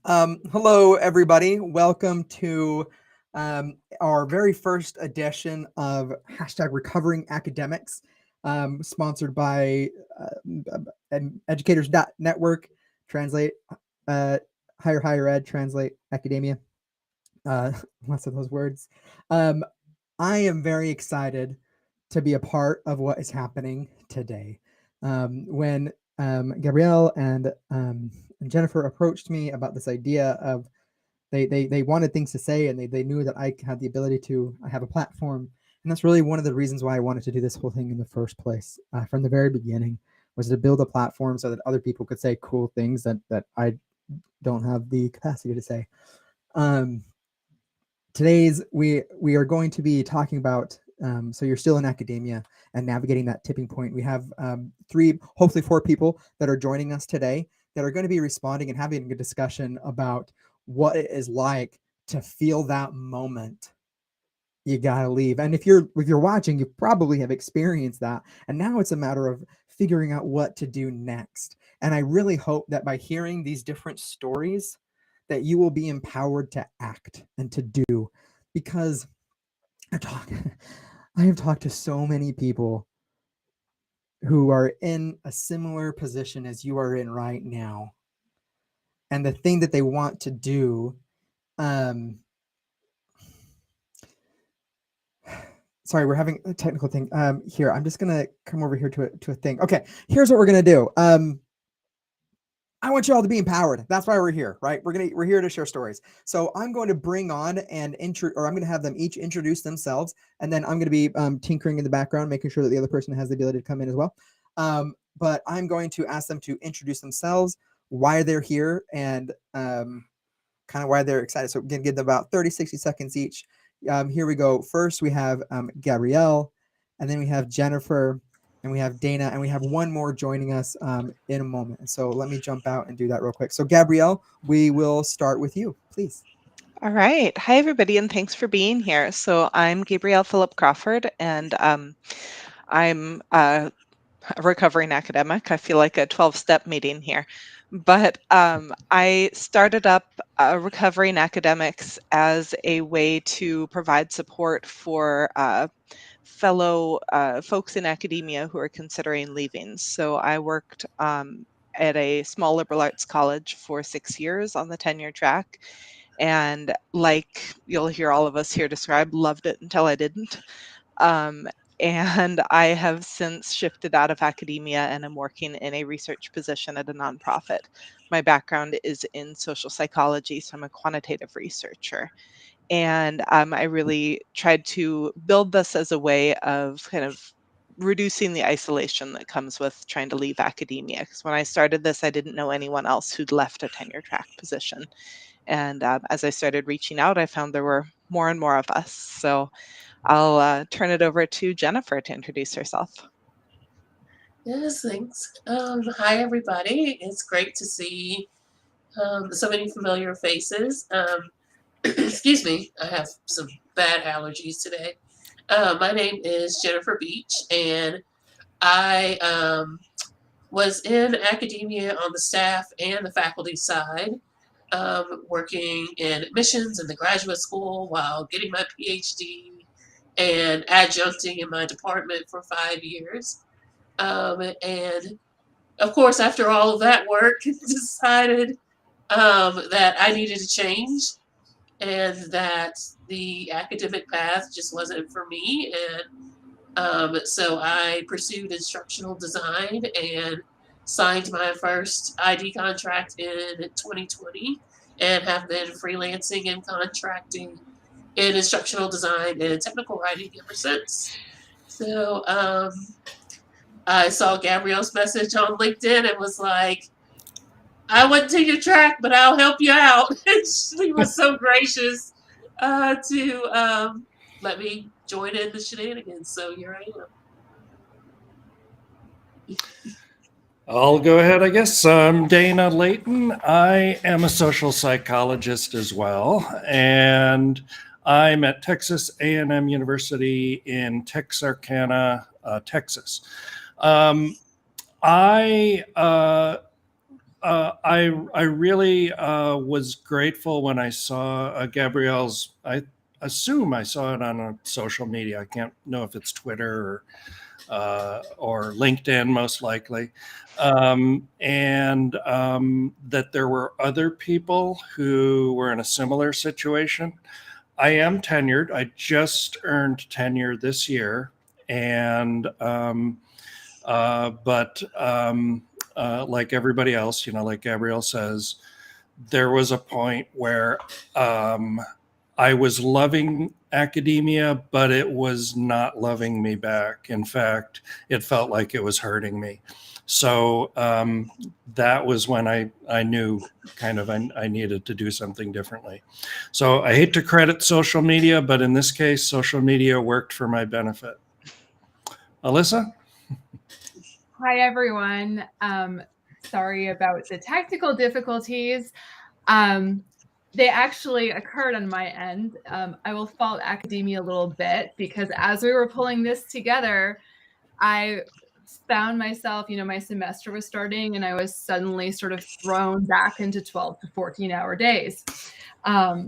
Hello, everybody. Welcome to our very first edition of #Recovering Academics, sponsored by Educators.Network, translate higher ed, translate academia, uh, lots of those words. I am very excited to be a part of what is happening today. When Gabrielle and Jennifer approached me about this idea of they wanted things to say, and they knew that I had the ability to. I have a platform, and that's really one of the reasons why I wanted to do this whole thing in the first place. From the very beginning, was to build a platform so that other people could say cool things that I don't have the capacity to say. Um, today's we are going to be talking about so you're still in academia and navigating that tipping point. We have three, hopefully four people that are joining us today that are going to be responding and having a discussion about what it is like to feel that moment you gotta leave. And if you're watching, you probably have experienced that, and now it's a matter of figuring out what to do next. And I really hope that by hearing these different stories that you will be empowered to act and to do, because I talk I have talked to so many people who are in a similar position as you are in right now, and the thing that they want to do. um Sorry, we're having a technical thing here. I'm just gonna come over here to a thing. Okay, here's what we're gonna do. I want you all to be empowered. That's why we're here, right? We're here to share stories. So I'm going to bring on and I'm going to have them each introduce themselves, and then I'm going to be tinkering in the background, making sure that the other person has the ability to come in as well. But I'm going to ask them to introduce themselves, why they're here, and kind of why they're excited. So again, give them about 30, 60 seconds each. Here we go. First, we have Gabrielle, and then we have Jennifer, and we have Dana, and we have one more joining us in a moment. So let me jump out and do that real quick. So Gabrielle, we will start with you, please. All right. Hi, everybody, and thanks for being here. So I'm Gabrielle Phillip Crawford, and I'm a recovering academic. I feel like a 12-step meeting here. But I started up Recovering Academics as a way to provide support for fellow folks in academia who are considering leaving. So I worked at a small liberal arts college for 6 years on the tenure track. And like you'll hear all of us here describe, loved it until I didn't. Um, and I have since shifted out of academia and am working in a research position at a nonprofit. My background is in social psychology, so I'm a quantitative researcher. And I really tried to build this as a way of kind of reducing the isolation that comes with trying to leave academia. Because when I started this, I didn't know anyone else who'd left a tenure track position. And as I started reaching out, I found there were more and more of us. So I'll turn it over to Jennifer to introduce herself. Yes, thanks. Hi, everybody. It's great to see so many familiar faces. Excuse me, I have some bad allergies today. My name is Jennifer Beach, and I was in academia on the staff and the faculty side, working in admissions in the graduate school while getting my PhD and adjuncting in my department for 5 years. And of course, after all of that work, decided that I needed to change and that the academic path just wasn't for me. And so I pursued instructional design and signed my first ID contract in 2020 and have been freelancing and contracting in instructional design and technical writing ever since. So I saw Gabrielle's message on LinkedIn and was like, I went to your track, but I'll help you out. And she was so gracious to let me join in the shenanigans. So here I am. I'll go ahead, I guess. I'm Dana Layton. I am a social psychologist as well, and I'm at Texas A&M University in Texarkana, Texas. I I really was grateful when I saw Gabrielle's. I assume I saw it on a social media. I can't know if it's Twitter or LinkedIn, most likely, and that there were other people who were in a similar situation. I am tenured. I just earned tenure this year, and but like everybody else, like Gabrielle says, there was a point where I was loving academia, but it was not loving me back. In fact, it felt like it was hurting me. So that was when I knew kind of I needed to do something differently. So I hate to credit social media, but in this case, social media worked for my benefit. Alyssa? Hi, everyone. Sorry about the technical difficulties. They actually occurred on my end. I will fault academia a little bit because as we were pulling this together, I found myself, my semester was starting and I was suddenly sort of thrown back into 12 to 14-hour days. I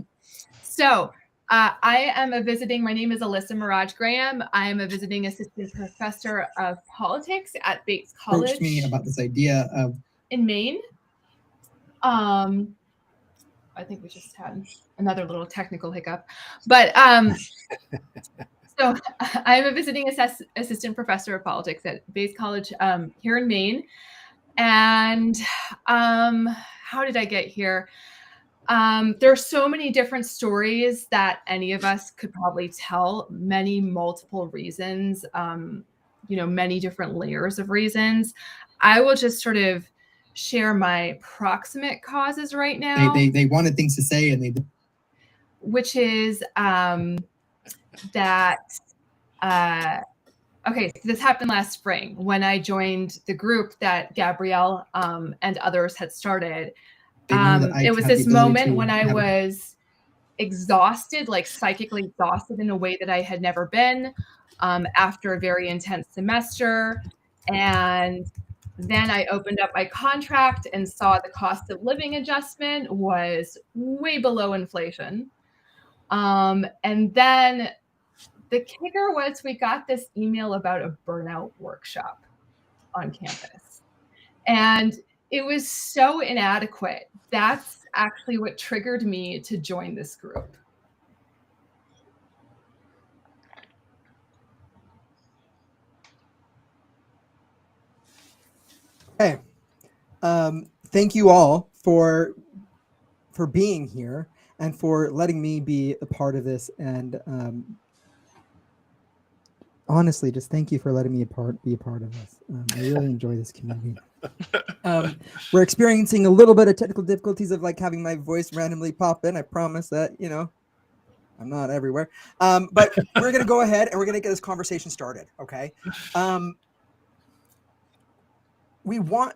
am my name is Alyssa Mirage Graham. I am a visiting assistant professor of politics at Bates College. Approached me about this idea of in Maine. I think we just had another little technical hiccup, but so I'm a visiting assistant professor of politics at Bates College here in Maine. And how did I get here? There are so many different stories that any of us could probably tell, many multiple reasons, many different layers of reasons. I will just sort of share my proximate causes right now. They wanted things to say, and which is that okay, so this happened last spring when I joined the group that Gabrielle and others had started. It was this moment when I was exhausted, like psychically exhausted in a way that I had never been after a very intense semester. And then I opened up my contract and saw the cost of living adjustment was way below inflation. And then the kicker was we got this email about a burnout workshop on campus. And it was so inadequate. That's actually what triggered me to join this group. Okay. Thank you all for being here and for letting me be a part of this. And honestly, just thank you for letting me be a part of this. I really enjoy this community. We're experiencing a little bit of technical difficulties of like having my voice randomly pop in. I promise that, I'm not everywhere. But we're going to go ahead and we're going to get this conversation started. Okay. We want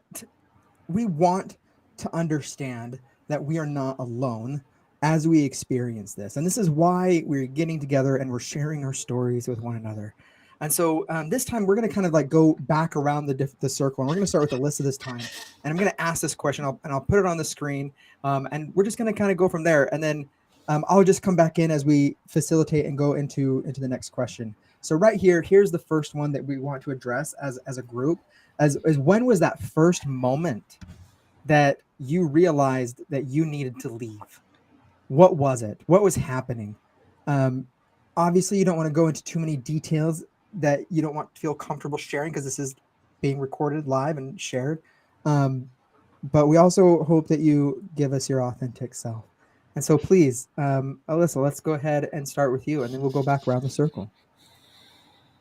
to understand that we are not alone as we experience this. And this is why we're getting together and we're sharing our stories with one another. And so this time we're going to kind of like go back around the circle, and we're going to start with Alyssa this time. And I'm going to ask this question, and I'll put it on the screen, and we're just going to kind of go from there. And then I'll just come back in as we facilitate and go into the next question. So right here's the first one that we want to address as a group. As when was that first moment that you realized that you needed to leave? What was it? What was happening? Obviously, you don't want to go into too many details that you don't want to feel comfortable sharing because this is being recorded live and shared. But we also hope that you give us your authentic self. And so please, Alyssa, let's go ahead and start with you, and then we'll go back around the circle.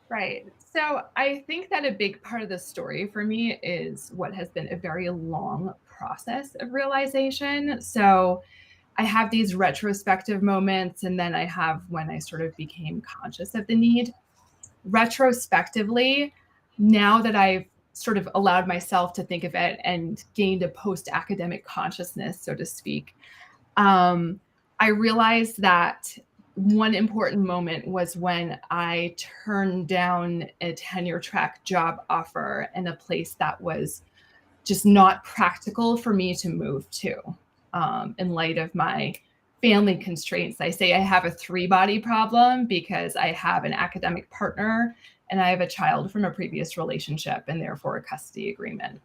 Right. So I think that a big part of the story for me is what has been a very long process of realization. So I have these retrospective moments, and then I have when I sort of became conscious of the need. Retrospectively, now that I've sort of allowed myself to think of it and gained a post-academic consciousness, so to speak, I realized that one important moment was when I turned down a tenure track job offer in a place that was just not practical for me to move to in light of my family constraints. I say I have a 3-body problem because I have an academic partner and I have a child from a previous relationship and therefore a custody agreement.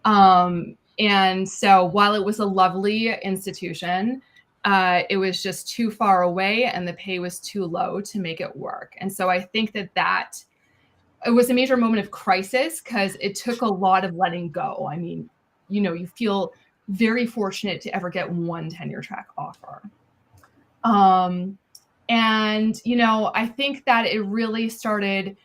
And so while it was a lovely institution, it was just too far away and the pay was too low to make it work. And so I think that it was a major moment of crisis because it took a lot of letting go. I mean, you feel very fortunate to ever get one tenure track offer. And, I think that it really started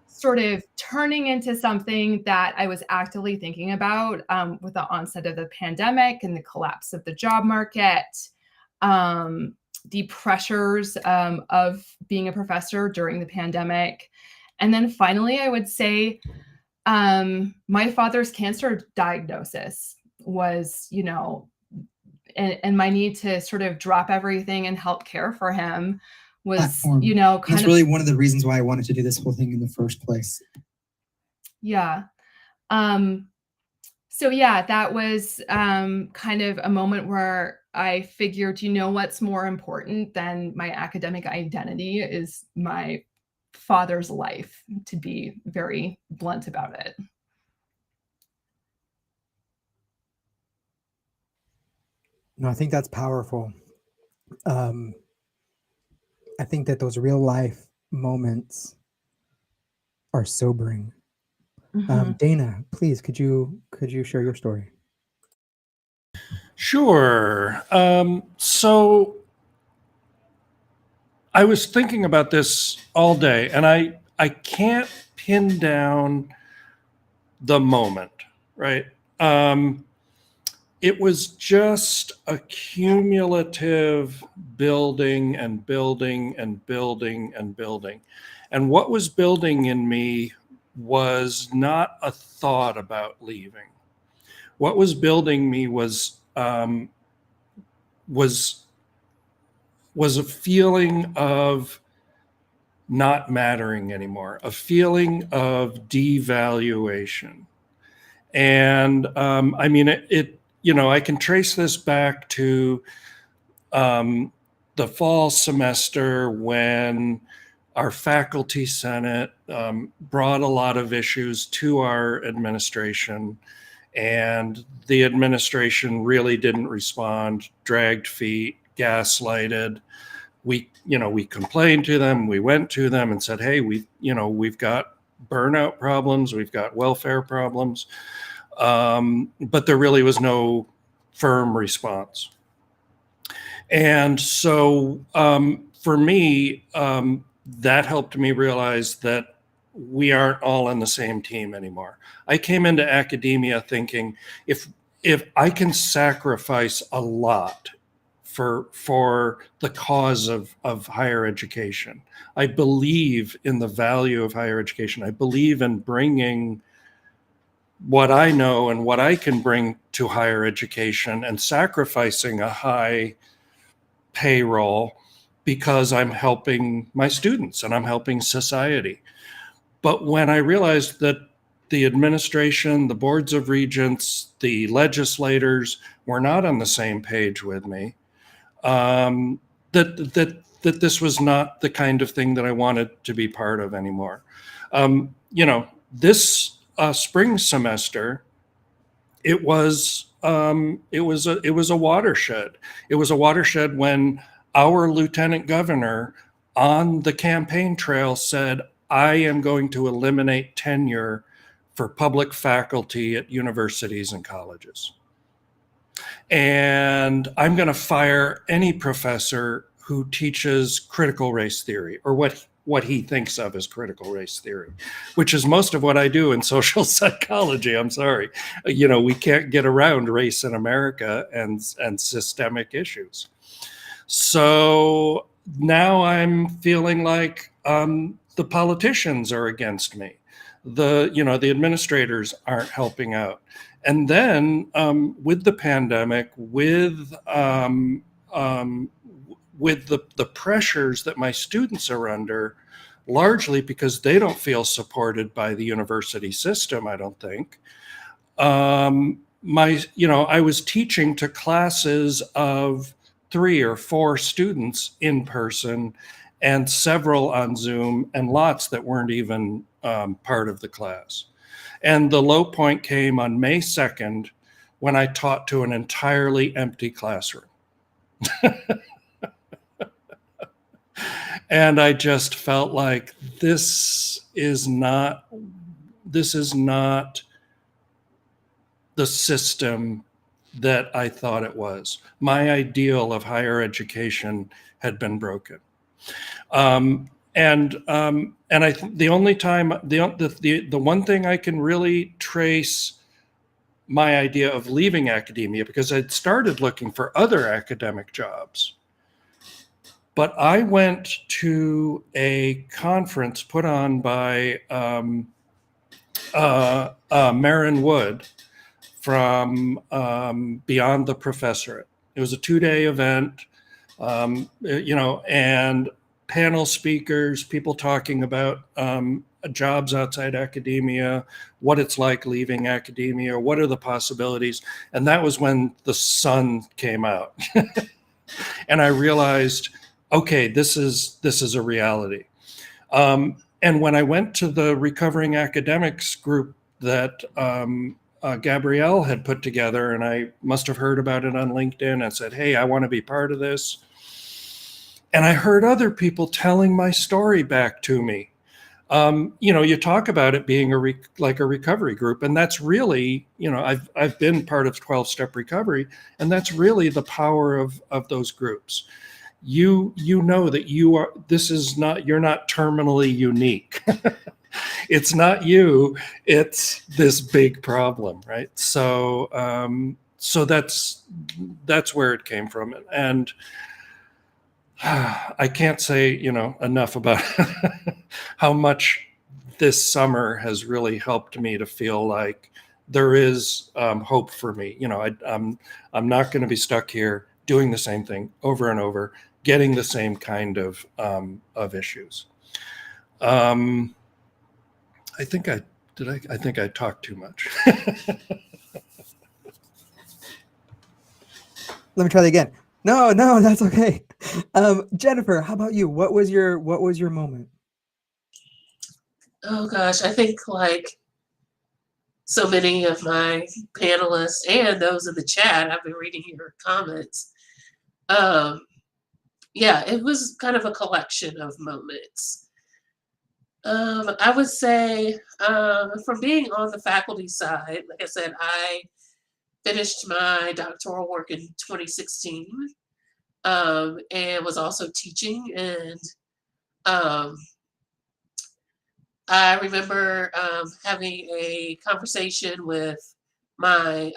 sort of turning into something that I was actively thinking about with the onset of the pandemic and the collapse of the job market, the pressures of being a professor during the pandemic. And then finally, I would say my father's cancer diagnosis was, and my need to sort of drop everything and help care for him was, that's really one of the reasons why I wanted to do this whole thing in the first place. Yeah. So yeah, that was kind of a moment where I figured, what's more important than my academic identity is my father's life, to be very blunt about it. No, I think that's powerful. I think that those real life moments are sobering. Mm-hmm. Dana, please, could you share your story? Sure. So I was thinking about this all day, and I can't pin down the moment, right? It was just a cumulative building and building and building and building. And what was building in me was not a thought about leaving. What was building me was a feeling of not mattering anymore, a feeling of devaluation. And I mean, I can trace this back to the fall semester when our faculty senate brought a lot of issues to our administration, and the administration really didn't respond, dragged feet, gaslighted. We complained to them, we went to them and said, hey, we've got burnout problems, we've got welfare problems. But there really was no firm response. And so for me, that helped me realize that we aren't all on the same team anymore. I came into academia thinking if I can sacrifice a lot for the cause of higher education, I believe in the value of higher education. I believe in bringing what I know and what I can bring to higher education and sacrificing a high payroll because I'm helping my students and I'm helping society. But when I realized that the administration, the boards of regents, the legislators were not on the same page with me, that this was not the kind of thing that I wanted to be part of anymore. This spring semester, it was a watershed. It was a watershed when our lieutenant governor on the campaign trail said, I am going to eliminate tenure for public faculty at universities and colleges. And I'm going to fire any professor who teaches critical race theory, or what he thinks of as critical race theory, which is most of what I do in social psychology. I'm sorry. We can't get around race in America and systemic issues. So now I'm feeling like the politicians are against me. The administrators aren't helping out. And then with the pandemic, with the pressures that my students are under, largely because they don't feel supported by the university system, I don't think. I was teaching to classes of 3 or 4 students in person and several on Zoom and lots that weren't even part of the class. And the low point came on May 2nd when I taught to an entirely empty classroom. And I just felt like this is not the system that I thought it was. My ideal of higher education had been broken. And I think the only time, the one thing I can really trace my idea of leaving academia, because I'd started looking for other academic jobs, but I went to a conference put on by Marin Wood from Beyond the Professorate. It was a 2-day event, and panel speakers, people talking about jobs outside academia, what it's like leaving academia, what are the possibilities. And that was when the sun came out. And I realized, okay, this is a reality. And when I went to the Recovering Academics group that Gabrielle had put together, and I must have heard about it on LinkedIn and said, hey, I want to be part of this. And I heard other people telling my story back to me. You talk about it being like a recovery group, and that's really, I've been part of 12-step recovery, and that's really the power of those groups. You know that you're not terminally unique. It's not you, it's this big problem, right? So that's where it came from. And I can't say, enough about how much this summer has really helped me to feel like there is hope for me. I'm not going to be stuck here doing the same thing over and over, getting the same kind of issues. I think I talked too much. Let me try that again. No, that's okay. Jennifer, how about you? What was your moment? Oh gosh, I think like so many of my panelists and those in the chat, I've been reading your comments. Yeah, it was kind of a collection of moments. I would say from being on the faculty side, like I said, I finished my doctoral work in 2016 and was also teaching. And I remember having a conversation with my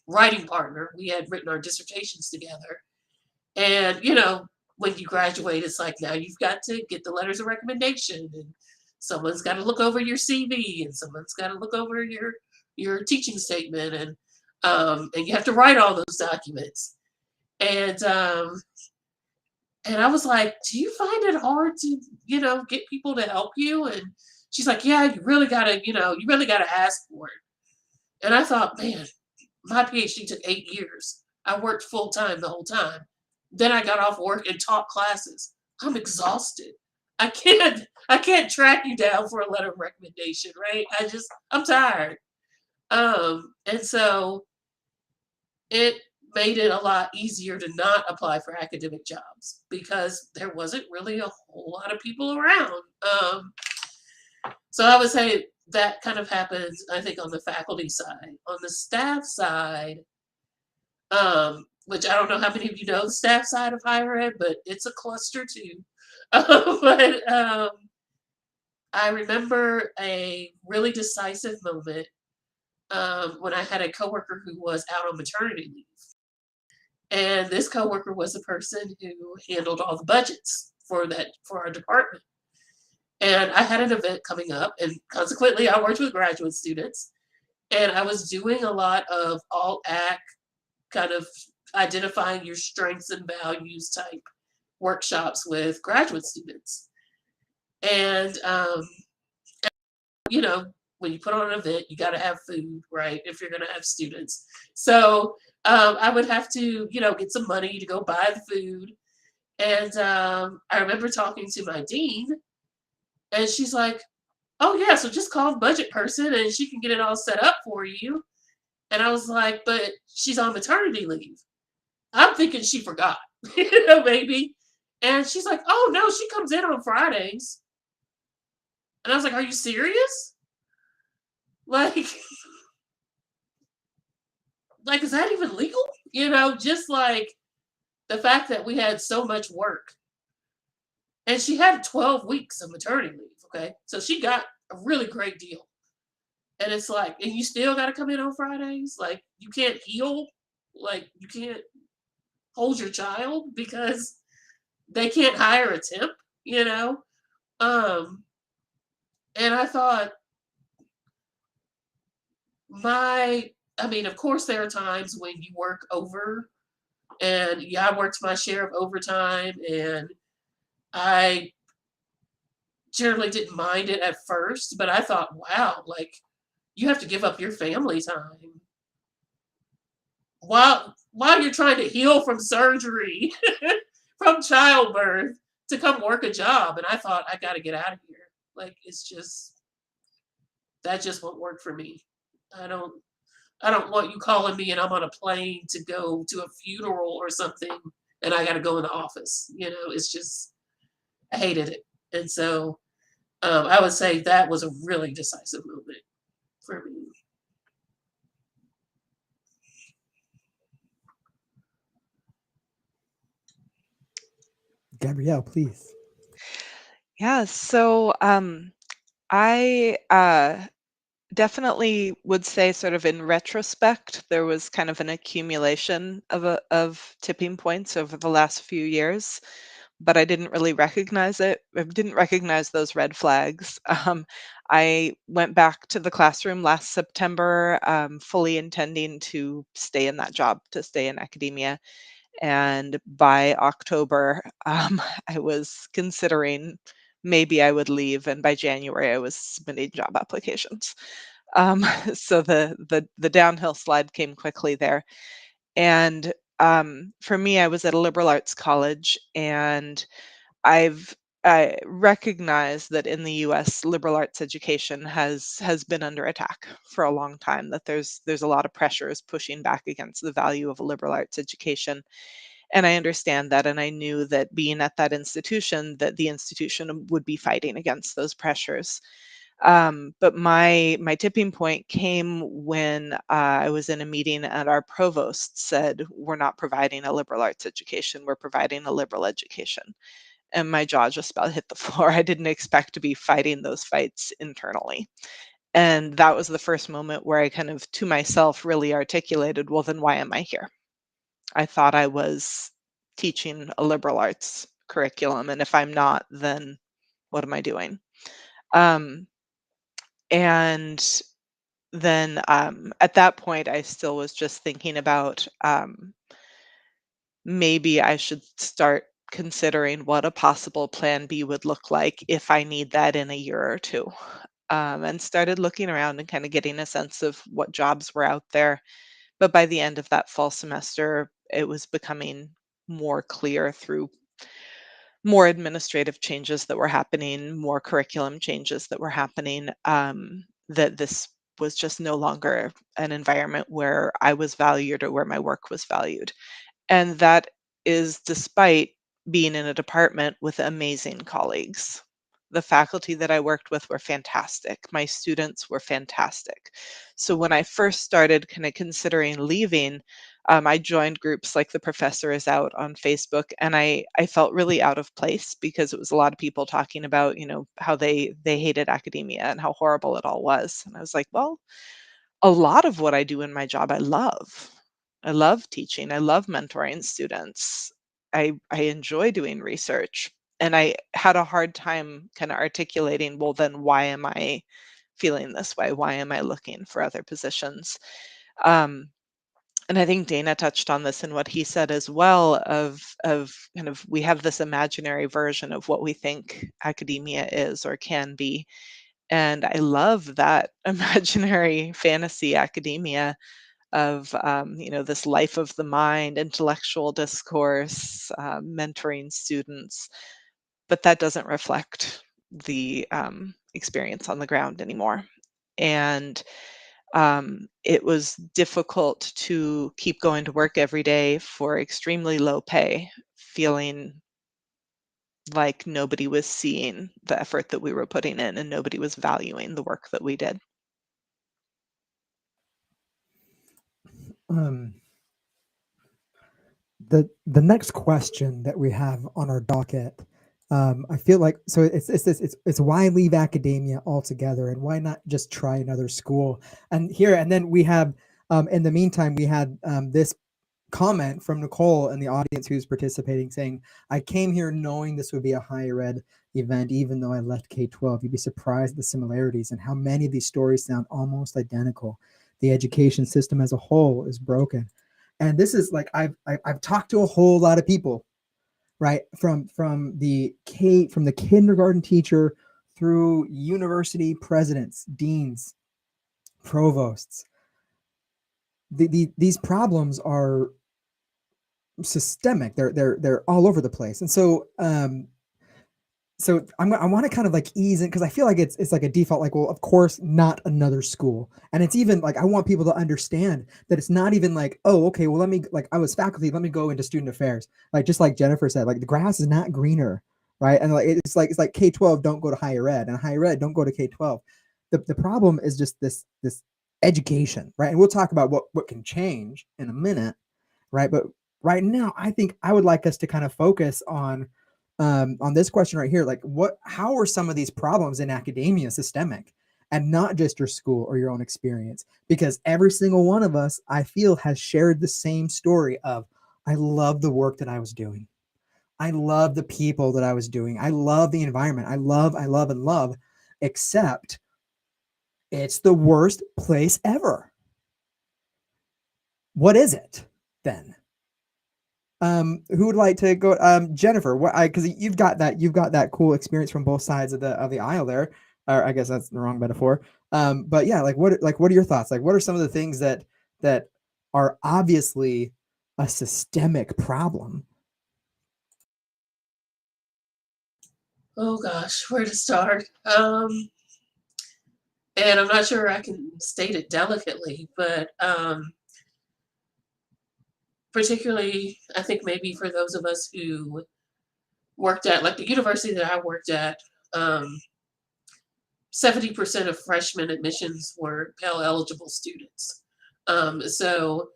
writing partner. We had written our dissertations together. And, when you graduate, it's like now you've got to get the letters of recommendation, and someone's got to look over your CV, and someone's got to look over your teaching statement, and you have to write all those documents. And I was like, do you find it hard to, get people to help you? And she's like, yeah, you really gotta ask for it. And I thought, man, my PhD took 8 years. I worked full time the whole time. Then I got off work and taught classes. I'm exhausted. I can't track you down for a letter of recommendation, right? I'm tired. And so it made it a lot easier to not apply for academic jobs because there wasn't really a whole lot of people around. So I would say that kind of happens, I think, on the faculty side. On the staff side, which I don't know how many of you know the staff side of higher ed, but it's a cluster too. But I remember a really decisive moment when I had a coworker who was out on maternity leave. And this coworker was the person who handled all the budgets for our department. And I had an event coming up, and consequently, I worked with graduate students, and I was doing a lot of alt-ac kind of identifying your strengths and values type workshops with graduate students. And, you know, when you put on an event, you got to have food, right? If you're going to have students. So I would have to, you know, get some money to go buy the food. And I remember talking to my dean, and she's like, "Oh, yeah, so just call the budget person and she can get it all set up for you." And I was like, "But she's on maternity leave." I'm thinking she forgot, you know, maybe. And she's like, "Oh, no, she comes in on Fridays." And I was like, "Are you serious? Like, like, is that even legal?" You know, just like the fact that we had so much work. And she had 12 weeks of maternity leave, okay? So she got a really great deal. And it's like, and you still got to come in on Fridays? Like, you can't heal? Like, you can't hold your child because they can't hire a temp, you know? Um, and I thought, I mean, of course, there are times when you work over, and yeah, I worked my share of overtime, and I generally didn't mind it at first, but I thought, wow, like, you have to give up your family time while you're trying to heal from surgery, from childbirth, to come work a job. And I thought, I got to get out of here. Like, it's just, that just won't work for me. I don't I don't want you calling me and I'm on a plane to go to a funeral or something and I got to go in the office. You know, it's just, I hated it. And so I would say that was a really decisive movement for me. Gabrielle, please. Yeah, so I definitely would say, sort of in retrospect, there was kind of an accumulation of tipping points over the last few years, but I didn't really recognize it. I didn't recognize those red flags. I went back to the classroom last September, fully intending to stay in that job, to stay in academia. And by October, I was considering maybe I would leave, and by January, I was submitting job applications. Um, so the downhill slide came quickly there. And for me, I was at a liberal arts college, and I've I recognize that in the U.S., liberal arts education has been under attack for a long time. That there's a lot of pressures pushing back against the value of a liberal arts education, and I understand that, and I knew that being at that institution, that the institution would be fighting against those pressures. But my tipping point came when I was in a meeting and our provost said, "We're not providing a liberal arts education. We're providing a liberal education." And my jaw just about hit the floor. I didn't expect to be fighting those fights internally. And that was the first moment where I kind of, to myself, really articulated, well, then why am I here? I thought I was teaching a liberal arts curriculum, and if I'm not, then what am I doing? Um, and then at that point, I still was just thinking about maybe I should start considering what a possible plan B would look like if I need that in a year or two. And started looking around and kind of getting a sense of what jobs were out there. But by the end of that fall semester, it was becoming more clear through more administrative changes that were happening, more curriculum changes that were happening, that this was just no longer an environment where I was valued or where my work was valued. And that is despite being in a department with amazing colleagues. The faculty that I worked with were fantastic. My students were fantastic. So when I first started kind of considering leaving, I joined groups like The Professor is Out on Facebook, and I felt really out of place because it was a lot of people talking about, how they hated academia and how horrible it all was. And I was like, well, a lot of what I do in my job, I love. I love teaching. I love mentoring students. I enjoy doing research. And I had a hard time kind of articulating, well, then why am I feeling this way? Why am I looking for other positions? Um, And I think Dana touched on this in what he said as well, of kind of, we have this imaginary version of what we think academia is or can be. And I love that imaginary fantasy academia of, this life of the mind, intellectual discourse, mentoring students, but that doesn't reflect the experience on the ground anymore. And it was difficult to keep going to work every day for extremely low pay, feeling like nobody was seeing the effort that we were putting in and nobody was valuing the work that we did. The next question that we have on our docket, I feel like, so it's why leave academia altogether, and why not just try another school? And then we have, in the meantime, we had this comment from Nicole in the audience who's participating, saying, I came here knowing this would be a higher ed event, even though I left K-12. You'd be surprised at the similarities and how many of these stories sound almost identical. The education system as a whole is broken. And this is like, I've talked to a whole lot of people, right? From the kindergarten teacher through university presidents, deans, provosts. These problems are systemic. They're all over the place. And so I want to kind of like ease in, because I feel like it's like a default, like, well, of course not another school. And it's even like, I want people to understand that it's not even like, oh, okay, well, let me, like, I was faculty, let me go into student affairs. Like, just like Jennifer said, like, the grass is not greener, right? And like it's like K-12, don't go to higher ed, and higher ed, don't go to K-12. The problem is just this education, right? And we'll talk about what can change in a minute, right? But right now, I think I would like us to kind of focus on this question right here. Like, how are some of these problems in academia systemic, and not just your school or your own experience? Because every single one of us, I feel, has shared the same story of, I love the work that I was doing. I love the people that I was doing. I love the environment. I love, except it's the worst place ever. What is it then? Who would like to go? Jennifer, because you've got that cool experience from both sides of the aisle there. Or I guess that's the wrong metaphor. But yeah, what are your thoughts? Like, what are some of the things that are obviously a systemic problem? Oh gosh, where to start? And I'm not sure I can state it delicately, but particularly, I think maybe for those of us who worked at, like the university that I worked at, 70% of freshman admissions were Pell eligible students. So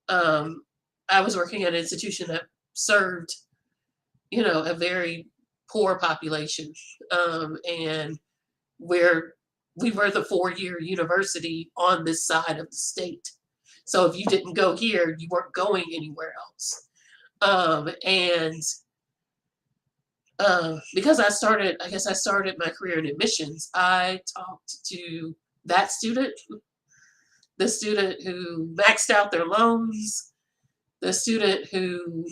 I was working at an institution that served, a very poor population, and where we were the 4-year university on this side of the state. So if you didn't go here, you weren't going anywhere else. Because I started my career in admissions, I talked to that student, the student who maxed out their loans, the student who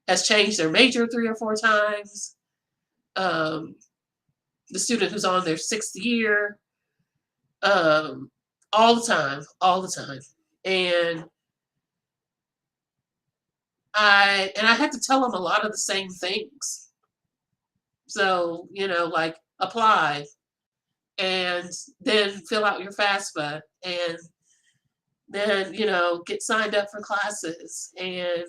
has changed their major 3 or 4 times, the student who's on their 6th year, all the time. And I had to tell them a lot of the same things. So, like, apply and then fill out your FAFSA and then, get signed up for classes. And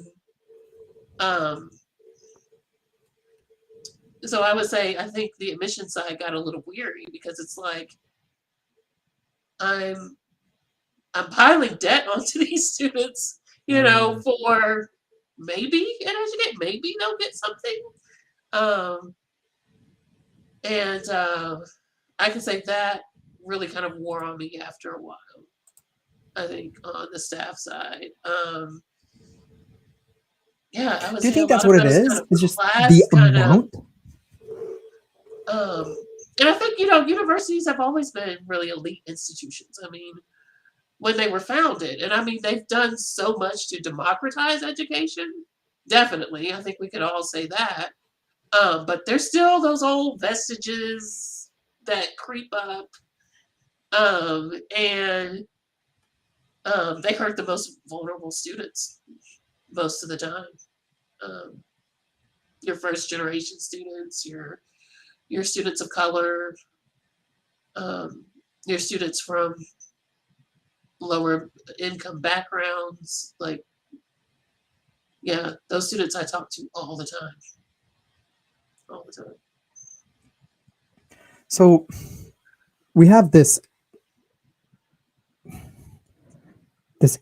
so I would say, I think the admission side got a little weary, because it's like, I'm piling debt onto these students, for maybe an educate, maybe they'll get something. I can say that really kind of wore on me after a while, I think, on the staff side. Yeah, I would Do you say think a that's lot what of it those is? kind of It's just class the kind amount? and I think, universities have always been really elite institutions. I mean, when they were founded. And I mean, they've done so much to democratize education. Definitely. I think we could all say that. But there's still those old vestiges that creep up. And they hurt the most vulnerable students most of the time. Your first generation students, your students of color, your students from lower income backgrounds, like, yeah, those students I talk to all the time. All the time. So we have this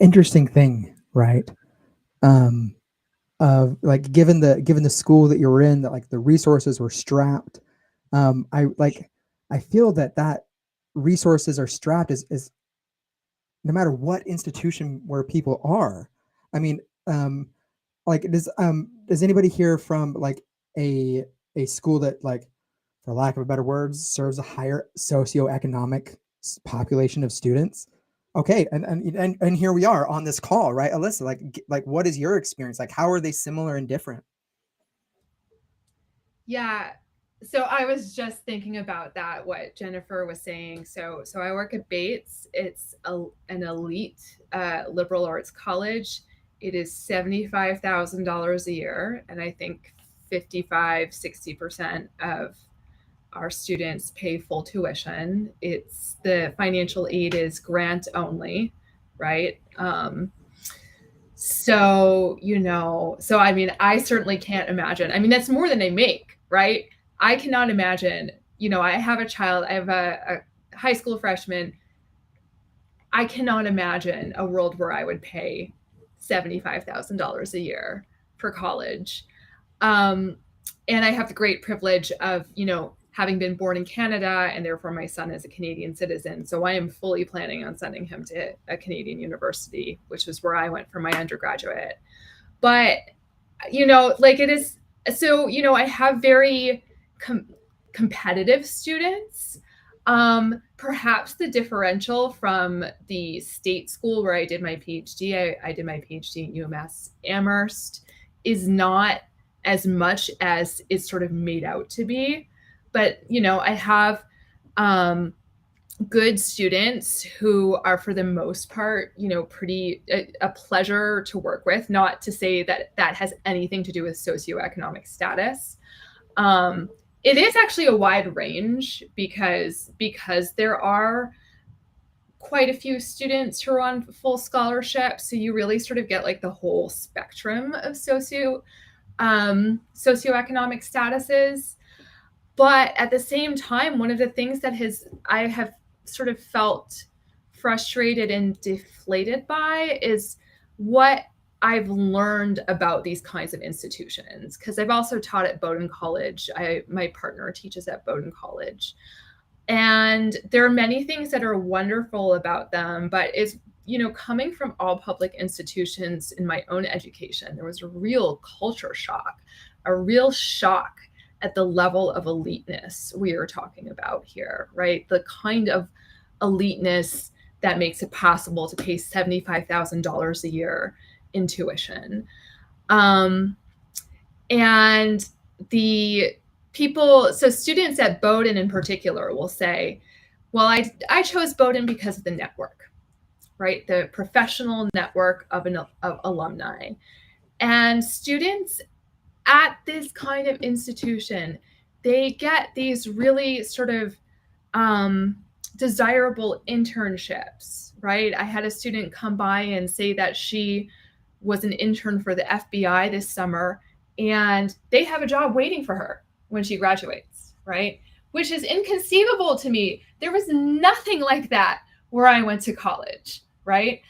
interesting thing, right? Of like given the school that you're in, that like the resources were strapped. I feel that resources are strapped is no matter what institution where people are. I mean, like does anybody here from like a school that, like, for lack of a better words, serves a higher socioeconomic population of students? Okay, and here we are on this call, right, Alyssa? Like what is your experience? Like, how are they similar and different? Yeah. So I was just thinking about that, what Jennifer was saying. So I work at Bates. It's an elite liberal arts college. It is $75,000 a year. And I think 55-60% of our students pay full tuition. It's the financial aid is grant only, right? So, I mean, I certainly can't imagine. I mean, that's more than they make, right? I cannot imagine, I have a child, I have a high school freshman. I cannot imagine a world where I would pay $75,000 a year for college. And I have the great privilege of, having been born in Canada, and therefore my son is a Canadian citizen. So I am fully planning on sending him to a Canadian university, which is where I went for my undergraduate. But, like it is, so, I have very competitive students. Perhaps the differential from the state school where I did my PhD, I did my PhD at UMass Amherst, is not as much as it's sort of made out to be. But, I have good students who are, for the most part, pretty a pleasure to work with. Not to say that has anything to do with socioeconomic status. It is actually a wide range because there are quite a few students who are on full scholarship. So you really sort of get like the whole spectrum of socioeconomic statuses. But at the same time, one of the things that I have sort of felt frustrated and deflated by is what I've learned about these kinds of institutions, because I've also taught at Bowdoin College. My partner teaches at Bowdoin College. And there are many things that are wonderful about them, but it's, coming from all public institutions in my own education, there was a real culture shock, a real shock at the level of eliteness we are talking about here, right? The kind of eliteness that makes it possible to pay $75,000 a year in tuition. And the people, so students at Bowdoin in particular will say, well, I chose Bowdoin because of the network, right? The professional network of alumni. And students at this kind of institution, they get these really sort of desirable internships, right? I had a student come by and say that she was an intern for the FBI this summer, and they have a job waiting for her when she graduates, right? Which is inconceivable to me. There was nothing like that where I went to college, right?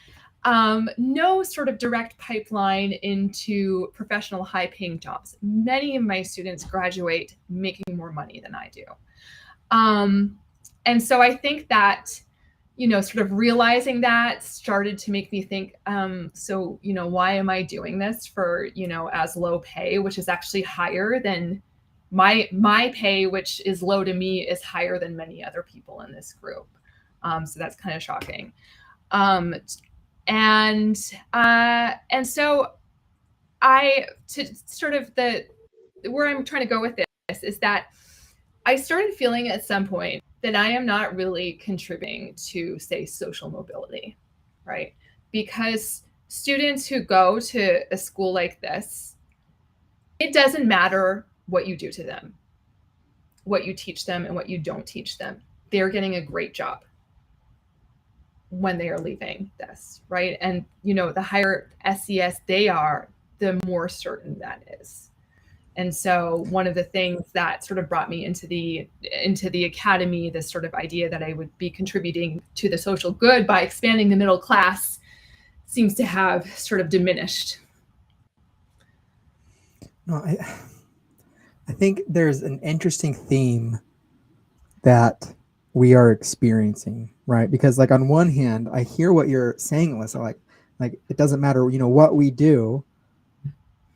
No sort of direct pipeline into professional high-paying jobs. Many of my students graduate making more money than I do. And so I think that, sort of realizing that started to make me think, so, why am I doing this for, as low pay, which is actually higher than my pay, which is low to me, is higher than many other people in this group. So that's kind of shocking. And so where I'm trying to go with this is that I started feeling at some point that I am not really contributing to, say, social mobility, right? Because students who go to a school like this, it doesn't matter what you do to them, what you teach them and what you don't teach them. They're getting a great job when they are leaving this, right? And, the higher SES they are, the more certain that is. And so one of the things that sort of brought me into the academy, this sort of idea that I would be contributing to the social good by expanding the middle class, seems to have sort of diminished. No, I think there's an interesting theme that we are experiencing, right? Because like on one hand, I hear what you're saying, Alyssa, like it doesn't matter, what we do,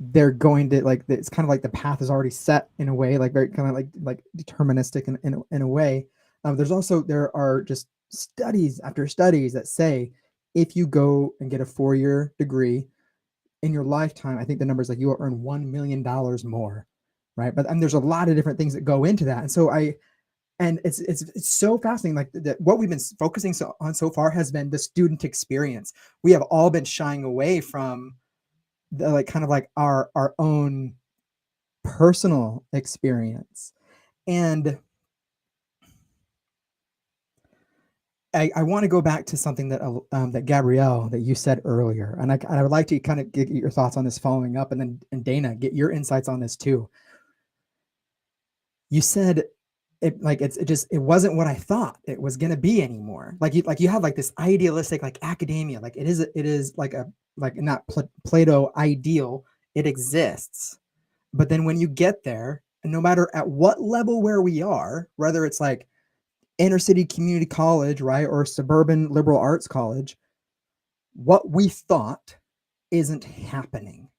they're going to like, it's kind of like the path is already set in a way, like very kind of like deterministic in a way. There are just studies after studies that say if you go and get a 4-year degree in your lifetime, I think the number is like you will earn $1 million more, right? But there's a lot of different things that go into that, and so it's so fascinating. Like that, what we've been focusing on so far has been the student experience. We have all been shying away from the like kind of like our own personal experience, and I want to go back to something that Gabrielle, that you said earlier, and I would like to kind of get your thoughts on this following up, and Dana, get your insights on this too. You said it wasn't what I thought it was going to be anymore. Like you have like this idealistic like academia, like it is like not Plato ideal. It exists, but then when you get there, and no matter at what level where we are, whether it's like inner city community college, right, or suburban liberal arts college, what we thought isn't happening.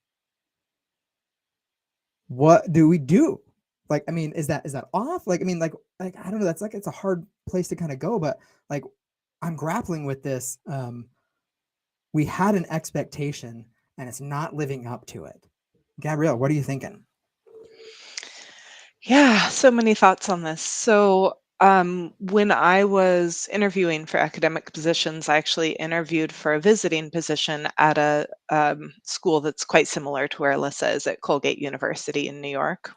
What do we do? Like, I mean, is that off? Like, I mean, like I don't know. That's like, it's a hard place to kind of go, but like, I'm grappling with this. We had an expectation and it's not living up to it. Gabrielle, what are you thinking? Yeah, so many thoughts on this. So, when I was interviewing for academic positions, I actually interviewed for a visiting position at a school that's quite similar to where Alyssa is at Colgate University in New York.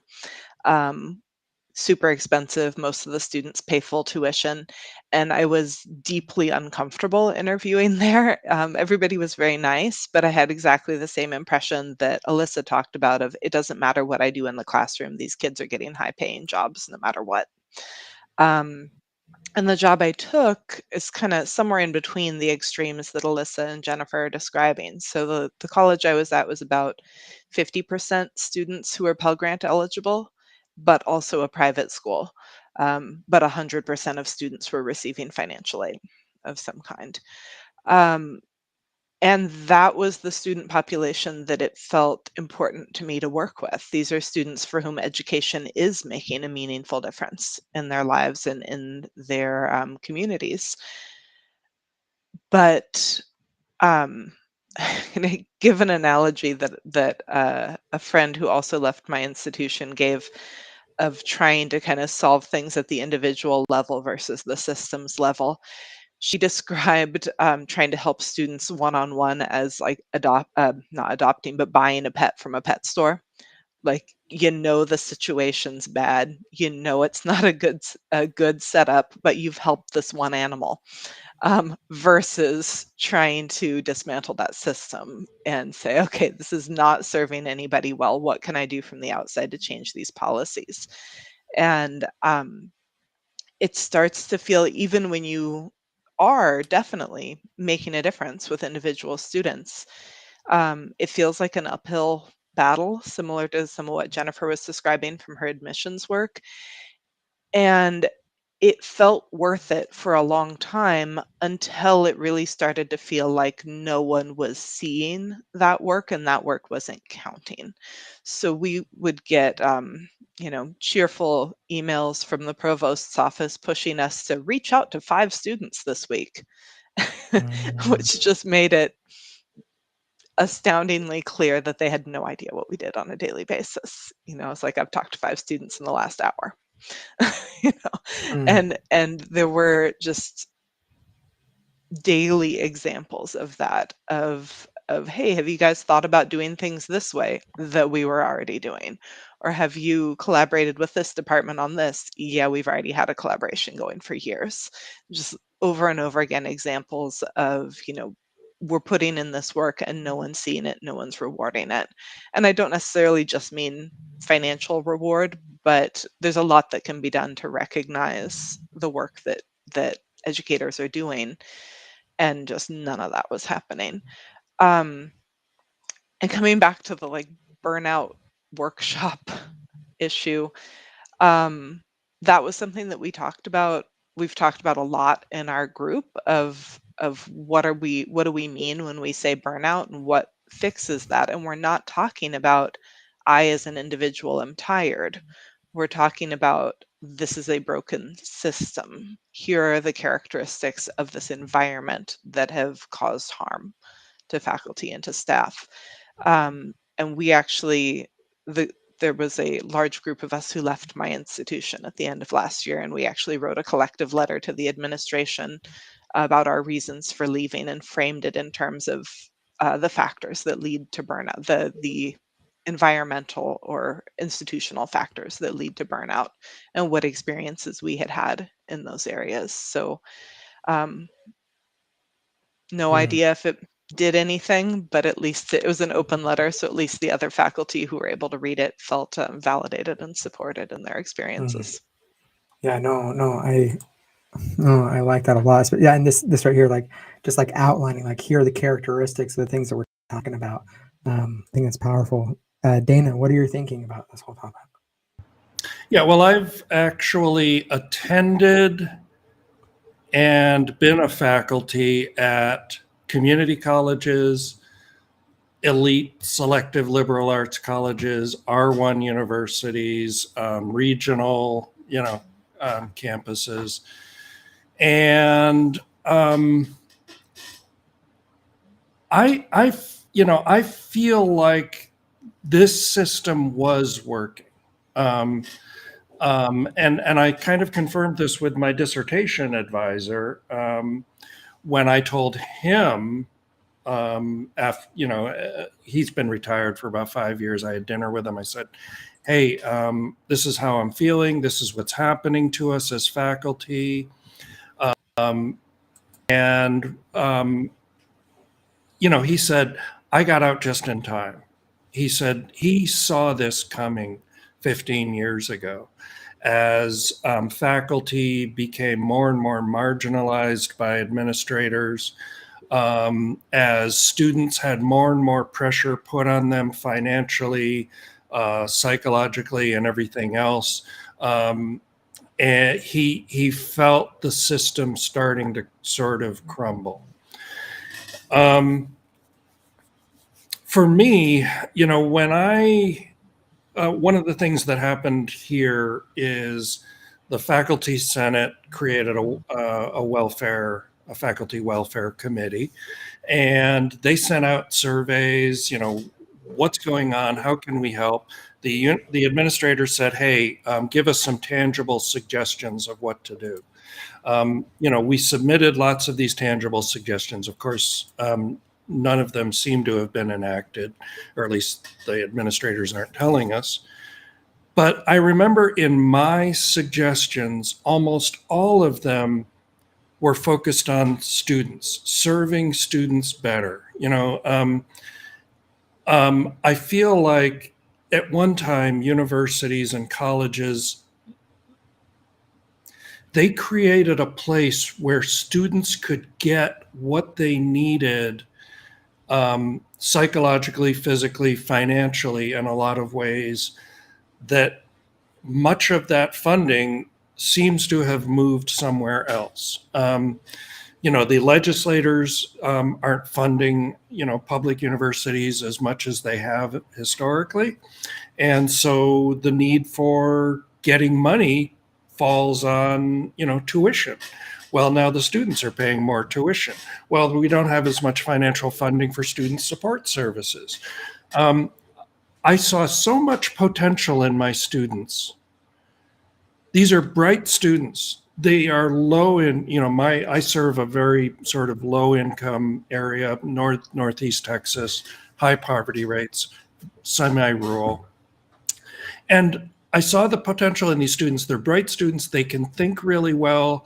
Super expensive. Most of the students pay full tuition, and I was deeply uncomfortable interviewing there. Everybody was very nice, but I had exactly the same impression that Alyssa talked about of it doesn't matter what I do in the classroom, these kids are getting high paying jobs no matter what. And the job I took is kind of somewhere in between the extremes that Alyssa and Jennifer are describing. So the college I was at was about 50% students who were Pell Grant eligible, but also a private school. But 100% of students were receiving financial aid of some kind. And that was the student population that it felt important to me to work with. These are students for whom education is making a meaningful difference in their lives and in their communities. But um, I'm going to give an analogy that a friend who also left my institution gave of trying to kind of solve things at the individual level versus the systems level. She described trying to help students one-on-one as like not adopting, but buying a pet from a pet store. Like, the situation's bad, it's not a good setup, but you've helped this one animal, versus trying to dismantle that system and say, okay, this is not serving anybody well. What can I do from the outside to change these policies? And it starts to feel, even when you are definitely making a difference with individual students, it feels like an uphill battle, similar to some of what Jennifer was describing from her admissions work. And it felt worth it for a long time until it really started to feel like no one was seeing that work and that work wasn't counting. So we would get, cheerful emails from the provost's office pushing us to reach out to 5 students this week. which just made it astoundingly clear that they had no idea what we did on a daily basis. It's like I've talked to 5 students in the last hour. And there were just daily examples of that, of hey, have you guys thought about doing things this way that we were already doing? Or have you collaborated with this department on this? Yeah, we've already had a collaboration going for years. Just over and over again, examples of, we're putting in this work and no one's seeing it, no one's rewarding it. And I don't necessarily just mean financial reward, but there's a lot that can be done to recognize the work that educators are doing, and just none of that was happening. And coming back to the burnout workshop issue, that was something that we've talked about a lot in our group of what do we mean when we say burnout, and what fixes that. And we're not talking about I as an individual am tired. We're talking about this is a broken system. Here are the characteristics of this environment that have caused harm to faculty and to staff. And we actually, there was a large group of us who left my institution at the end of last year, and we actually wrote a collective letter to the administration about our reasons for leaving, and framed it in terms of the factors that lead to burnout, the environmental or institutional factors that lead to burnout, and what experiences we had in those areas. So no idea if it did anything, but at least it was an open letter, so at least the other faculty who were able to read it felt validated and supported in their experiences. Yeah, I like that a lot. But yeah, and this right here, just outlining, here are the characteristics of the things that we're talking about. I think that's powerful. Dana, what are you thinking about this whole topic? Yeah, well, I've actually attended and been a faculty at community colleges, elite selective liberal arts colleges, R1 universities, regional, campuses. And I feel like this system was working. And I kind of confirmed this with my dissertation advisor when I told him, he's been retired for about 5 years. I had dinner with him. I said, hey, this is how I'm feeling. This is what's happening to us as faculty. He said, I got out just in time. He said he saw this coming 15 years ago as faculty became more and more marginalized by administrators, as students had more and more pressure put on them financially, psychologically, and everything else. And he felt the system starting to sort of crumble. For me, when one of the things that happened here is the Faculty Senate created a faculty welfare committee, and they sent out surveys, what's going on, how can we help? The administrator said, hey, give us some tangible suggestions of what to do. We submitted lots of these tangible suggestions. Of course, none of them seem to have been enacted, or at least the administrators aren't telling us. But I remember in my suggestions, almost all of them were focused on students, serving students better. I feel like at one time, universities and colleges, they created a place where students could get what they needed psychologically, physically, financially, in a lot of ways, that much of that funding seems to have moved somewhere else. The legislators aren't funding, public universities as much as they have historically. And so the need for getting money falls on, tuition. Well, now the students are paying more tuition. Well, we don't have as much financial funding for student support services. I saw so much potential in my students. These are bright students. They are low in, I serve a very sort of low income area, northeast Texas, high poverty rates, semi-rural. And I saw the potential in these students. They're bright students. They can think really well.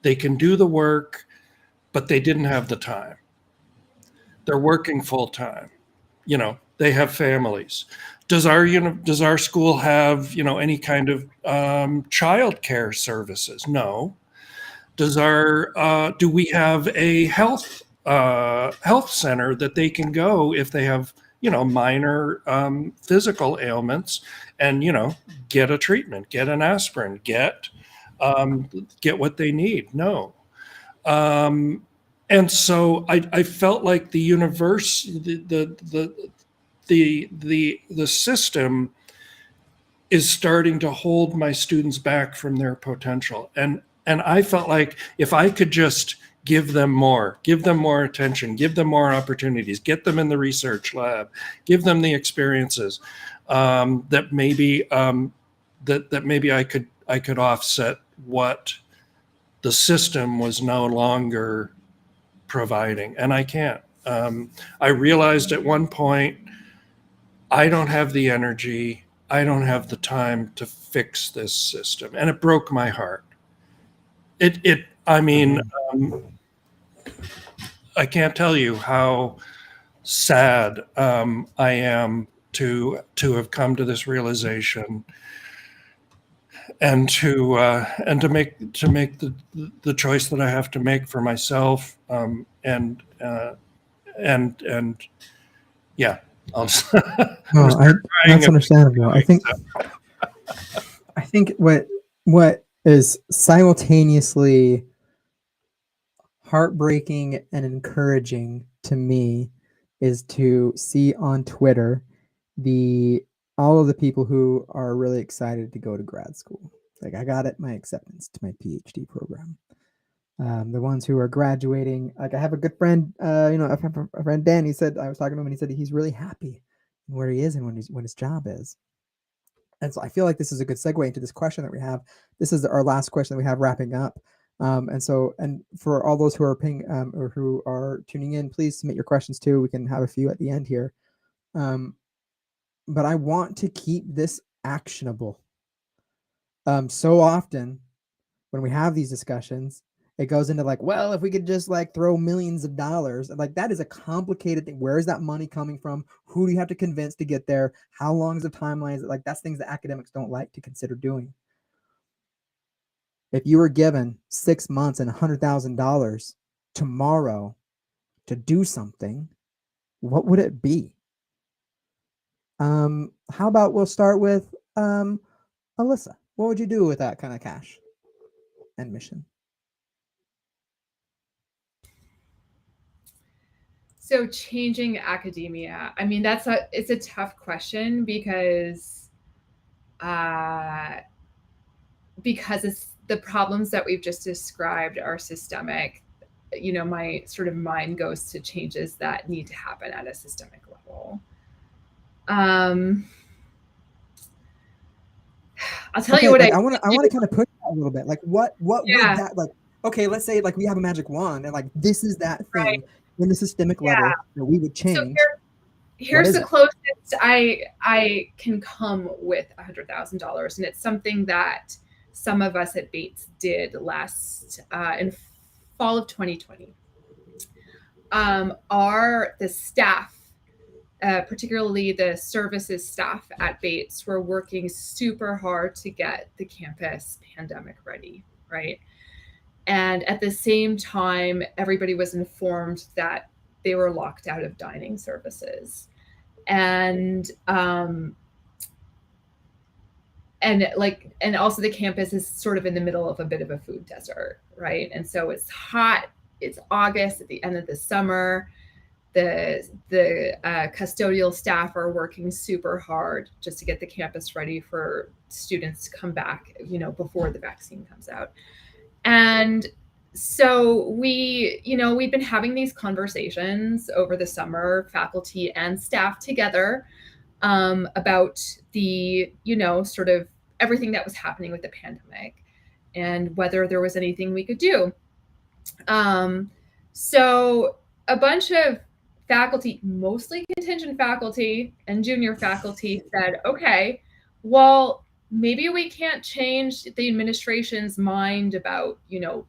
They can do the work, but they didn't have the time. They're working full time. They have families. Does our school have any kind of child care services? No. Do we have a health center that they can go if they have minor physical ailments and get a treatment, get an aspirin, get what they need? No. And so I felt like the universe, the system is starting to hold my students back from their potential. And I felt like if I could just give them more attention, give them more opportunities, get them in the research lab, give them the experiences, that maybe I could offset what the system was no longer providing. And I can't. I realized at one point, I don't have the energy, I don't have the time to fix this system. And it broke my heart. I can't tell you how sad I am to have come to this realization, and to make the choice that I have to make for myself, and yeah, I'll just, that's understandable. I think what is simultaneously heartbreaking and encouraging to me is to see on Twitter all of the people who are really excited to go to grad school. Like, I got my acceptance to my PhD program. The ones who are graduating, like I have a good friend, a friend Dan. He said, I was talking to him, and he said he's really happy where he is and when his job is. And so I feel like this is a good segue into this question that we have. This is our last question that we have wrapping up. And for all those who are paying or who are tuning in, please submit your questions too. We can have a few at the end here. But I want to keep this actionable. So often when we have these discussions, it goes into like, well, if we could just like throw millions of dollars, like that is a complicated thing. Where is that money coming from? Who do you have to convince to get there? How long is the timeline? Like, that's things that academics don't like to consider doing. If you were given 6 months and $100,000 tomorrow to do something, what would it be? How about we'll start with Alyssa. What would you do with that kind of cash and mission? So changing academia, I mean, it's a tough question because it's the problems that we've just described are systemic. My sort of mind goes to changes that need to happen at a systemic level. I'll tell you what I want to kind of push that a little bit. Like, what would that, like, okay, let's say like we have a magic wand and like this is that thing, right, in the systemic level that we would change. So here's the closest I can come with $100,000, and it's something that some of us at Bates did last in fall of 2020. The staff, particularly the services staff at Bates, were working super hard to get the campus pandemic ready, right? And at the same time, everybody was informed that they were locked out of dining services. And also the campus is sort of in the middle of a bit of a food desert, right? And so it's hot, it's August at the end of the summer. The custodial staff are working super hard just to get the campus ready for students to come back, before the vaccine comes out. And So we've been having these conversations over the summer, faculty and staff together, about the, sort of everything that was happening with the pandemic and whether there was anything we could do. So a bunch of faculty, mostly contingent faculty and junior faculty, said, okay, well, maybe we can't change the administration's mind about,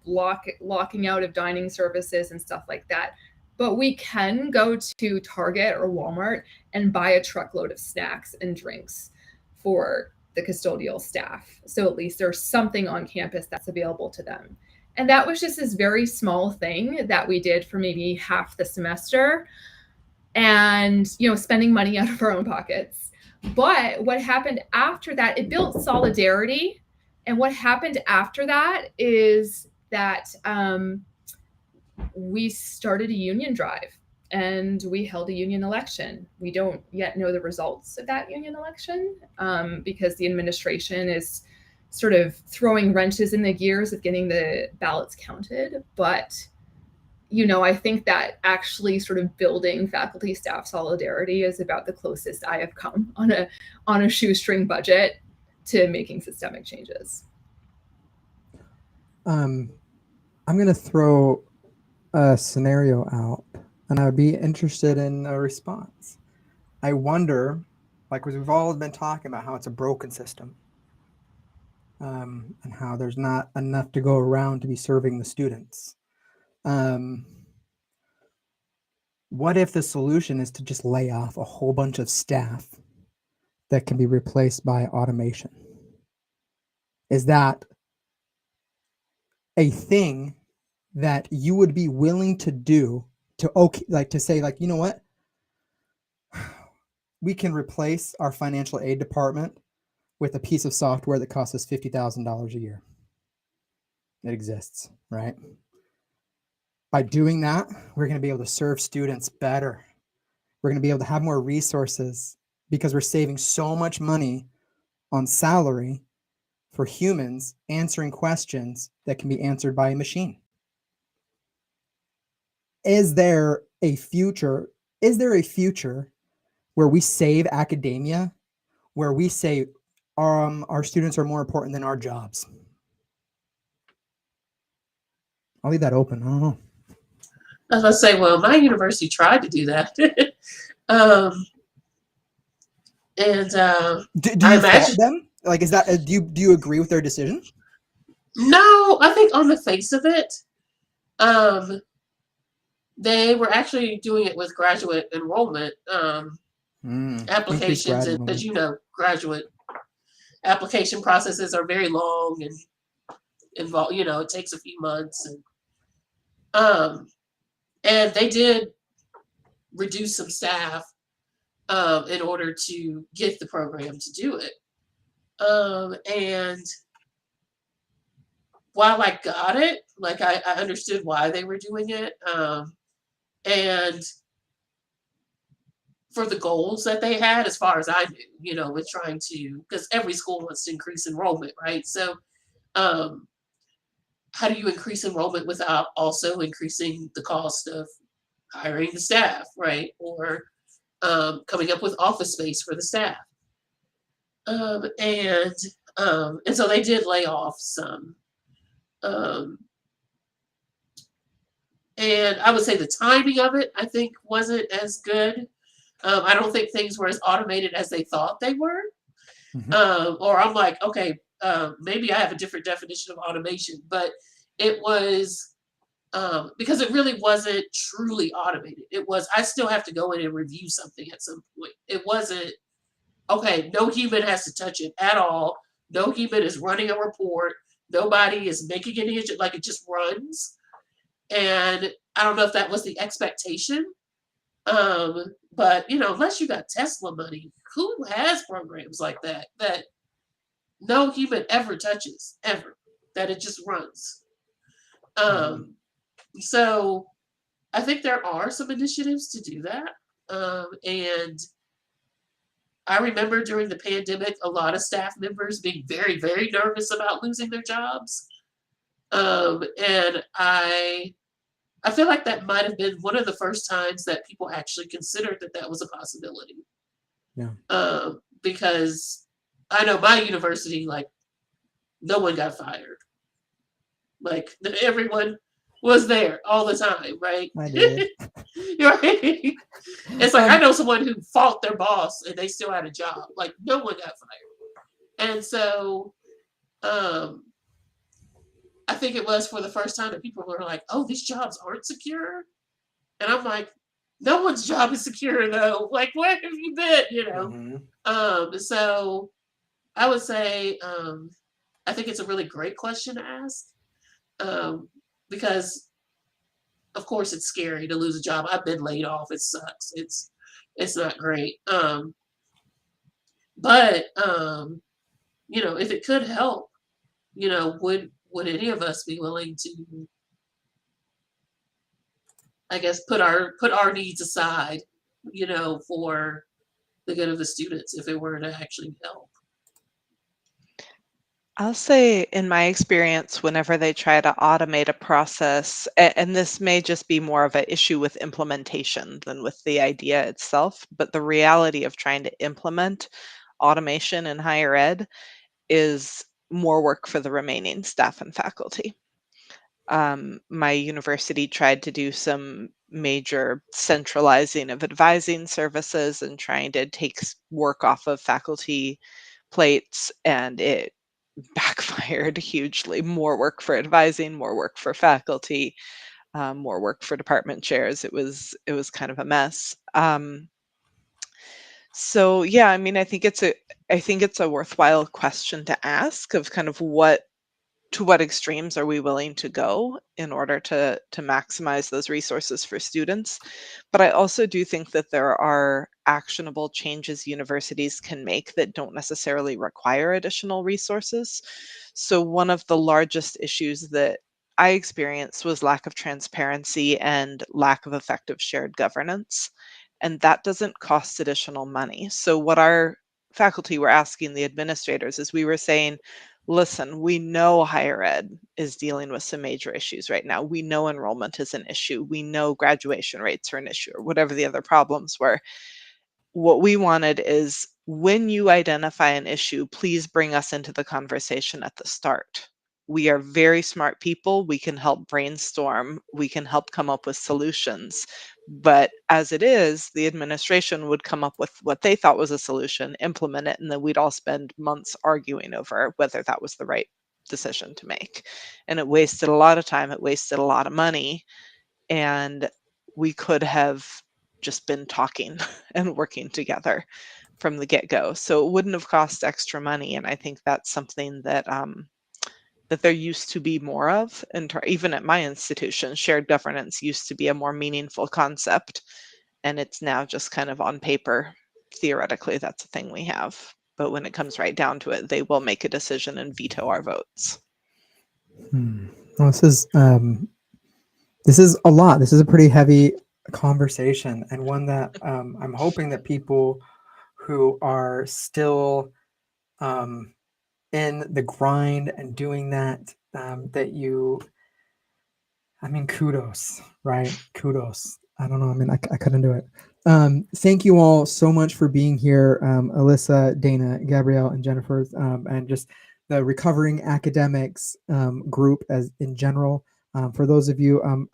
locking out of dining services and stuff like that. But we can go to Target or Walmart and buy a truckload of snacks and drinks for the custodial staff. So at least there's something on campus that's available to them. And that was just this very small thing that we did for maybe half the semester and, spending money out of our own pockets. But what happened after that, it built solidarity. And what happened after that is that we started a union drive and we held a union election. We don't yet know the results of that union election because the administration is sort of throwing wrenches in the gears of getting the ballots counted. But, I think that actually sort of building faculty staff solidarity is about the closest I have come on a shoestring budget to making systemic changes. I'm going to throw a scenario out, and I'd be interested in a response. I wonder, like we've all been talking about how it's a broken system, and how there's not enough to go around to be serving the students. What if the solution is to just lay off a whole bunch of staff that can be replaced by automation? Is that a thing that you would be willing to do to say, like, you know what? We can replace our financial aid department with a piece of software that costs us $50,000 a year. It exists, right? By doing that, we're going to be able to serve students better. We're going to be able to have more resources because we're saving so much money on salary for humans answering questions that can be answered by a machine. Is there a future where we save academia, where we say our students are more important than our jobs? I'll leave that open. I don't know. I was going to say, well, my university tried to do that. Do you fault them? Like, is that do you agree with their decision? No, I think on the face of it, they were actually doing it with graduate enrollment applications, and as you know, graduate application processes are very long and involved. It takes a few months, and they did reduce some staff in order to get the program to do it. And while I got it, like I understood why they were doing it, and for the goals that they had, as far as I knew, with trying to, because every school wants to increase enrollment, right? So, how do you increase enrollment without also increasing the cost of hiring the staff, right? Or coming up with office space for the staff. And so they did lay off some. And I would say the timing of it, I think, wasn't as good. I don't think things were as automated as they thought they were. Mm-hmm. Or I'm like, okay, maybe I have a different definition of automation, but it was because it really wasn't truly automated. It was, I still have to go in and review something at some point. It wasn't, okay, no human has to touch it at all. No human is running a report. Nobody is making any, like it just runs. And I don't know if that was the expectation. But unless you got Tesla money, who has programs like that no human ever touches, ever, that it just runs? So I think there are some initiatives to do that. And I remember during the pandemic, a lot of staff members being very, very nervous about losing their jobs. And I feel like that might have been one of the first times that people actually considered that was a possibility. Yeah. Because I know my university, like, no one got fired. Like, everyone was there all the time, right? I did. Right? It's like, I know someone who fought their boss and they still had a job. Like, no one got fired. And so I think it was for the first time that people were like, oh, these jobs aren't secure. And I'm like, no one's job is secure though. Like, where have you been? You know? Mm-hmm. So I would say I think it's a really great question to ask. Because of course it's scary to lose a job. I've been laid off. It sucks. It's not great. But you know, if it could help, you know, would any of us be willing to, I guess, put our needs aside, you know, for the good of the students if it were to actually help? I'll say in my experience, whenever they try to automate a process, and this may just be more of an issue with implementation than with the idea itself, but the reality of trying to implement automation in higher ed is more work for the remaining staff and faculty. My university tried to do some major centralizing of advising services and trying to take work off of faculty plates, and it backfired hugely. More work for advising, more work for faculty, more work for department chairs. It was kind of a mess. So yeah, I mean, I think it's a worthwhile question to ask of kind of to what extremes are we willing to go in order to maximize those resources for students. But I also do think that there are actionable changes universities can make that don't necessarily require additional resources. So one of the largest issues that I experienced was lack of transparency and lack of effective shared governance, and that doesn't cost additional money. So what our faculty were asking the administrators is, we were saying, listen, we know higher ed is dealing with some major issues right now. We know enrollment is an issue. We know graduation rates are an issue, or whatever the other problems were. What we wanted is, when you identify an issue, please bring us into the conversation at the start. We are very smart people. We can help brainstorm. We can help come up with solutions. But as it is, the administration would come up with what they thought was a solution, implement it, and then we'd all spend months arguing over whether that was the right decision to make. And it wasted a lot of time, it wasted a lot of money, and we could have just been talking and working together from the get-go. So it wouldn't have cost extra money, and I think that's something that there used to be more of. And even at my institution, shared governance used to be a more meaningful concept, and it's now just kind of on paper. Theoretically, that's a thing we have, but when it comes right down to it, they will make a decision and veto our votes. Well, this is a lot. This is a pretty heavy conversation, and one that I'm hoping that people who are still in the grind and doing that, I mean, kudos, right? Kudos. I don't know. I mean, I couldn't do it. Thank you all so much for being here, Alyssa, Dana, Gabrielle, and Jennifer, and just the recovering academics group as in general. For those of you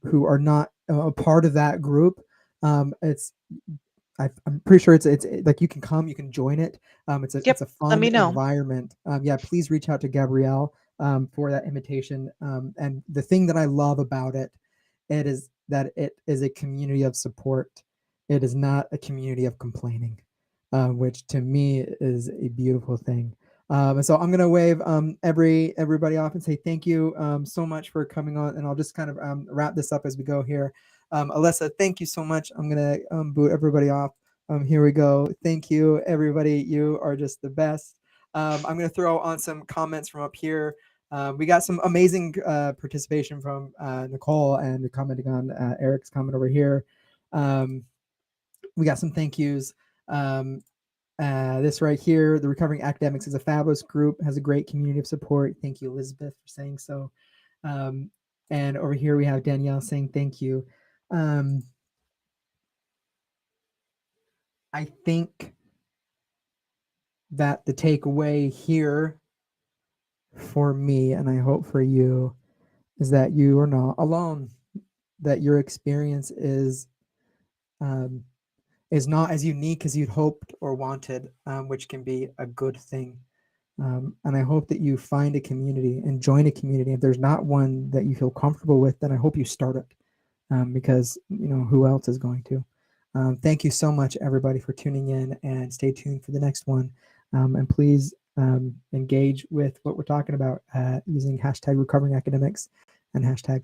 who are not a part of that group, I'm pretty sure it's like you can come, you can join it. It's Yep, a let fun me know. environment. Yeah, please reach out to Gabrielle for that invitation. And the thing that I love about it is that it is a community of support. It is not a community of complaining, which to me is a beautiful thing. And so I'm gonna wave everybody off and say thank you so much for coming on, and I'll just kind of wrap this up as we go here. Alyssa, thank you so much. I'm gonna boot everybody off. Here we go. Thank you, everybody. You are just the best. I'm gonna throw on some comments from up here. We got some amazing participation from Nicole and commenting on Eric's comment over here. We got some thank yous. This right here, the Recovering Academics is a fabulous group, has a great community of support. Thank you, Elizabeth, for saying so. And over here we have Danielle saying thank you. I think that the takeaway here for me, and I hope for you, is that you are not alone, that your experience is not as unique as you'd hoped or wanted, which can be a good thing. And I hope that you find a community and join a community. If there's not one that you feel comfortable with, then I hope you start it, because who else is going to? Thank you so much, everybody, for tuning in, and stay tuned for the next one. And please engage with what we're talking about using hashtag Recovering Academics and hashtag